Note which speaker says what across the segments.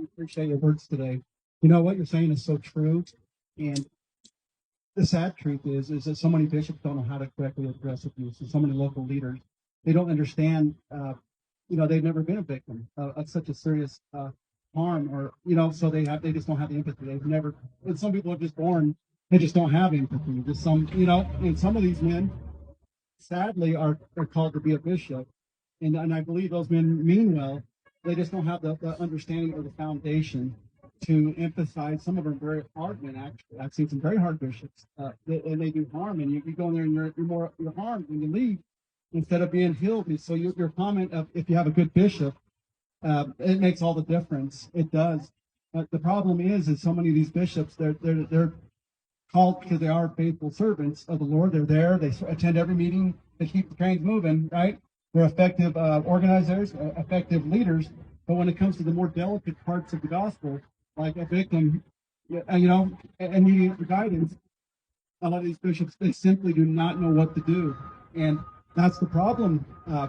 Speaker 1: appreciate your words today. You know what you're saying is so true, and the sad truth is that so many bishops don't know how to correctly address abuse, and so many local leaders they don't understand. They've never been a victim of such a serious harm, or so they just don't have the empathy. They've never, and some people are just born, they just don't have empathy. Just and some of these men, sadly, are called to be a bishop, and I believe those men mean well. They just don't have the understanding or the foundation to emphasize. Some of them are very hard men, actually. I've seen some very hard bishops, and they do harm, and you go in there and you're harmed when you leave instead of being healed. And so your comment of if you have a good bishop, it makes all the difference. It does. But the problem is so many of these bishops, they're called because they are faithful servants of the Lord. They're there. They attend every meeting. They keep the trains moving, right? They're effective organizers, effective leaders. But when it comes to the more delicate parts of the gospel, like a victim, and needing guidance, a lot of these bishops, they simply do not know what to do. And that's the problem,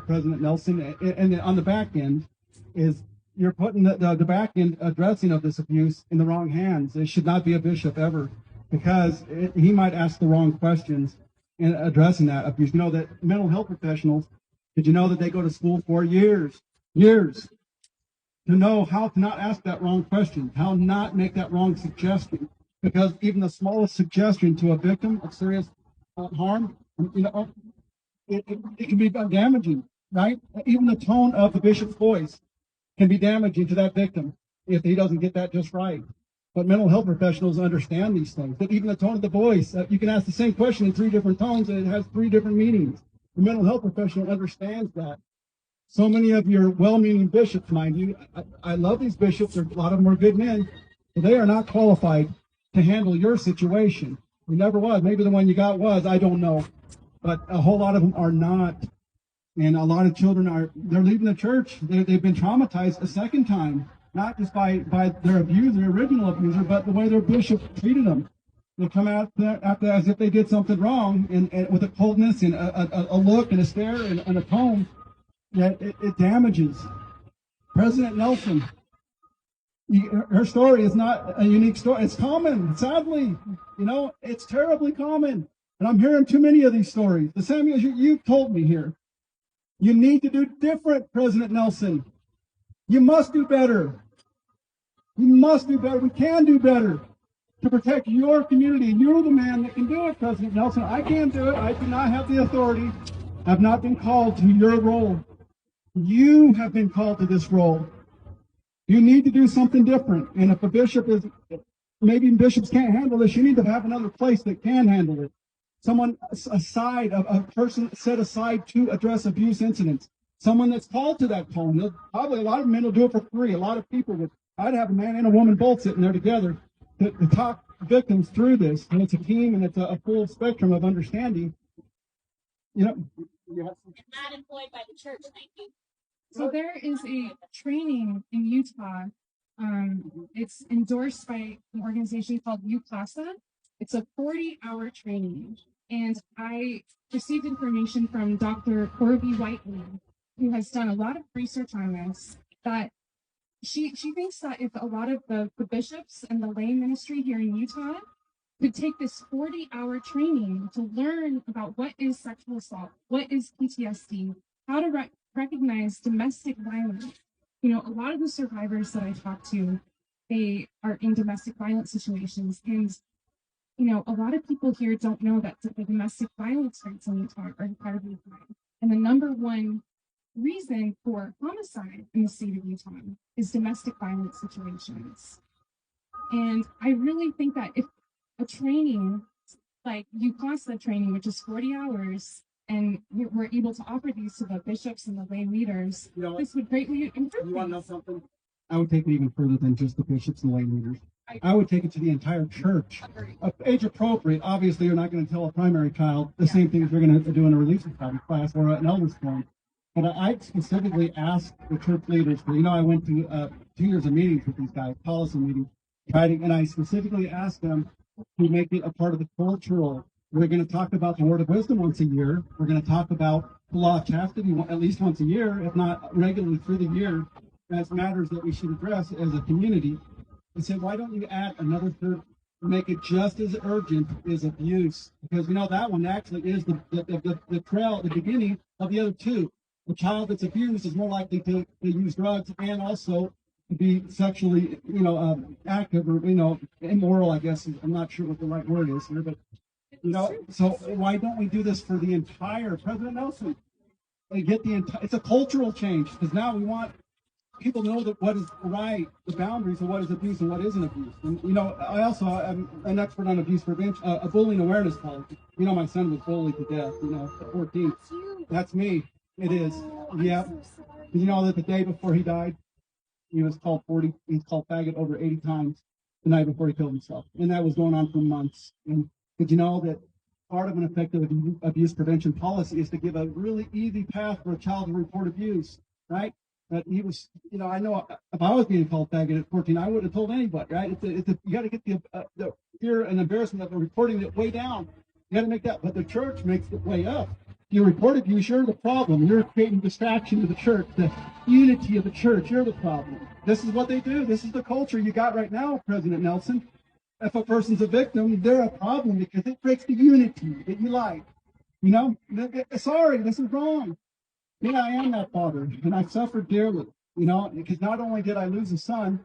Speaker 1: President Nelson. And on the back end is you're putting the back end addressing of this abuse in the wrong hands. It should not be a bishop ever, because he might ask the wrong questions in addressing that abuse. You know that mental health professionals, did you know that they go to school for years to know how to not ask that wrong question, how not make that wrong suggestion? Because even the smallest suggestion to a victim of serious harm, it can be damaging, right? Even the tone of the bishop's voice can be damaging to that victim if he doesn't get that just right. But mental health professionals understand these things. But even the tone of the voice, you can ask the same question in 3 different tones, and it has 3 different meanings. The mental health professional understands that. So many of your well-meaning bishops, mind you, I love these bishops. A lot of them are good men, but they are not qualified to handle your situation. You never was. Maybe the one you got was. I don't know. But a whole lot of them are not. And a lot of children they're leaving the church. They've been traumatized a second time, not just by their abuser, their original abuser, but the way their bishop treated them. They come out after as if they did something wrong, and with a coldness and a look and a stare and a tone that it damages. President Nelson, her story is not a unique story. It's common, sadly. It's terribly common. And I'm hearing too many of these stories. The same as you've told me here. You need to do different, President Nelson. You must do better. You must do better. We can do better to protect your community. You're the man that can do it, President Nelson. I can't do it. I do not have the authority. I've not been called to your role. You have been called to this role. You need to do something different. And if a bishop maybe bishops can't handle this, you need to have another place that can handle it. Someone aside, a person set aside to address abuse incidents. Someone that's called to that calling. Probably a lot of men will do it for free. A lot of people would. I'd have a man and a woman both sitting there together to talk victims through this. And it's a team, and it's a full spectrum of understanding.
Speaker 2: Not employed by the church, thank you.
Speaker 3: So there is a training in Utah. It's endorsed by an organization called UCASA. It's a 40-hour training. And I received information from Dr. Corby Whiteley, who has done a lot of research on this, that she thinks that if a lot of the bishops and the lay ministry here in Utah could take this 40-hour training to learn about what is sexual assault, what is PTSD, how to recognize domestic violence. A lot of the survivors that I talk to, they are in domestic violence situations. And, a lot of people here don't know that the domestic violence rates in Utah are incredibly high. And the number one reason for homicide in the state of Utah is domestic violence situations. And I really think that if a training like UCASA training, which is 40 hours, and we're able to offer these to the bishops and the lay leaders, this would greatly improve.
Speaker 1: You want to know something? I would take it even further than just the bishops and lay leaders. I would take it to the entire church. Age appropriate. Obviously, you're not going to tell a primary child the same things you're going to do in a relief society class or an elders forum. But I specifically asked the church leaders. I went to 2 years of meetings with these guys, policy meetings, and I specifically asked them to make it a part of the cultural. We're going to talk about the word of wisdom once a year. We're going to talk about the law of chastity at least once a year, if not regularly through the year. as matters that we should address as a community. I said, why don't you add another third, make it just as urgent as abuse? Because that one actually is the trail, the beginning of the other two. The child that's abused is more likely to use drugs and also to be sexually, active or, immoral, I guess. I'm not sure what the right word is here, but, so why don't we do this for the entire President Nelson? It's a cultural change because now we want people to know that what is right, the boundaries of what is abuse and what isn't abuse. And, I also am an expert on abuse prevention, a bullying awareness policy. My son was bullied to death, at 14. That's me. It is. Yeah. Did you know that the day before he died, he's called faggot over 80 times the night before he killed himself. And that was going on for months. And did you know that part of an effective abuse prevention policy is to give a really easy path for a child to report abuse, right? But he was, I know if I was being called faggot at 14, I would have told anybody, right? You got to get the fear and embarrassment of reporting it way down. You got to make that, but the church makes it way up. You report abuse, you're the problem. You're creating distraction to the church, the unity of the church. You're the problem. This is what they do. This is the culture you got right now, President Nelson. If a person's a victim, they're a problem because it breaks the unity that you like. Sorry, this is wrong. Yeah, I am that father, and I suffered dearly, because not only did I lose a son,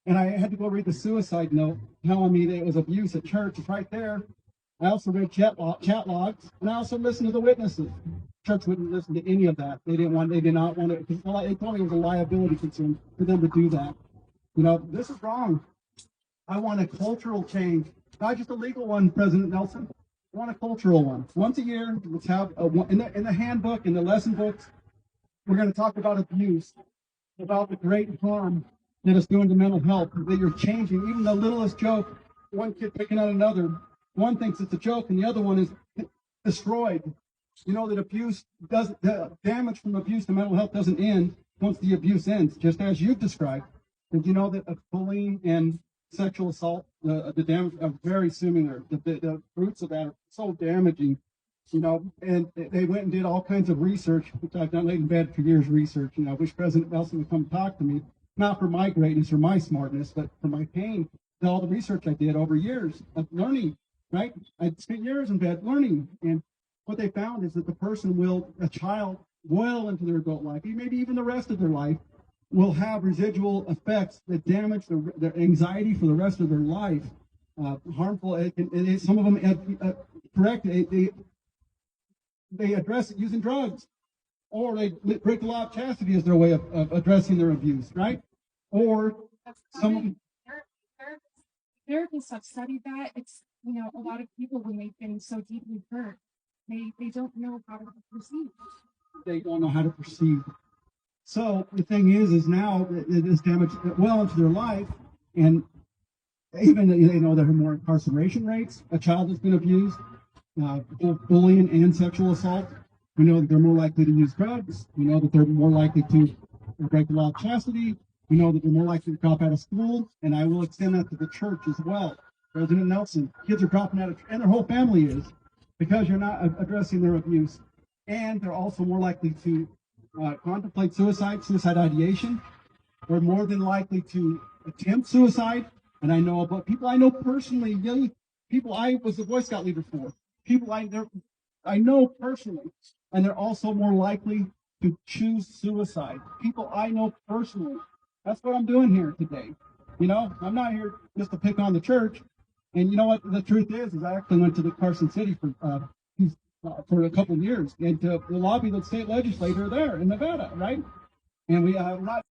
Speaker 1: and I had to go read the suicide note telling me that it was abuse at church. It's right there. I also read chat logs, and I also listened to the witnesses. Church wouldn't listen to any of that. They did not want it, because they told me it was a liability concern for them to do that. This is wrong. I want a cultural change, not just a legal one, President Nelson. I want a cultural one. Once a year, let's have in the handbook, in the lesson books, we're going to talk about abuse, about the great harm that it's doing to mental health, that you're changing. Even the littlest joke, one kid picking on another, one thinks it's a joke and the other one is destroyed. That abuse the damage from abuse to mental health doesn't end once the abuse ends, just as you've described. Did you know that bullying and sexual assault, the damage are very similar. The roots of that are so damaging, and they went and did all kinds of research, which I've done laid in bed for years research. I wish President Nelson would come talk to me, not for my greatness or my smartness, but for my pain, and all the research I did over years of learning, right? I spent years in bed learning, and what they found is that a child well into their adult life, maybe even the rest of their life, will have residual effects that damage their anxiety for the rest of their life. Harmful, and some of them correct. They address it using drugs, or they break the law of chastity as their way of addressing their abuse, right? Or some
Speaker 3: therapists have studied that. It's a lot of people, when they've been so deeply hurt, they don't know how to proceed.
Speaker 1: They don't know how to proceed. So the thing is now it is damaged well into their life, and even there are more incarceration rates. A child that's been abused, both bullying and sexual assault. We know that they're more likely to use drugs. We know that they're more likely to break the law of chastity. We know that they're more likely to drop out of school, and I will extend that to the church as well. President Nelson, kids are dropping out, and their whole family is, because you're not addressing their abuse, and they're also more likely to contemplate suicide ideation. We're more than likely to attempt suicide. And I know about people I know personally, young people I was the Boy Scout leader for, people I know personally, and they're also more likely to choose suicide. People I know personally. That's what I'm doing here today. I'm not here just to pick on the church. And you know what the truth is I actually went to the Carson City for a couple of years and to lobby the state legislator there in Nevada, right? And we not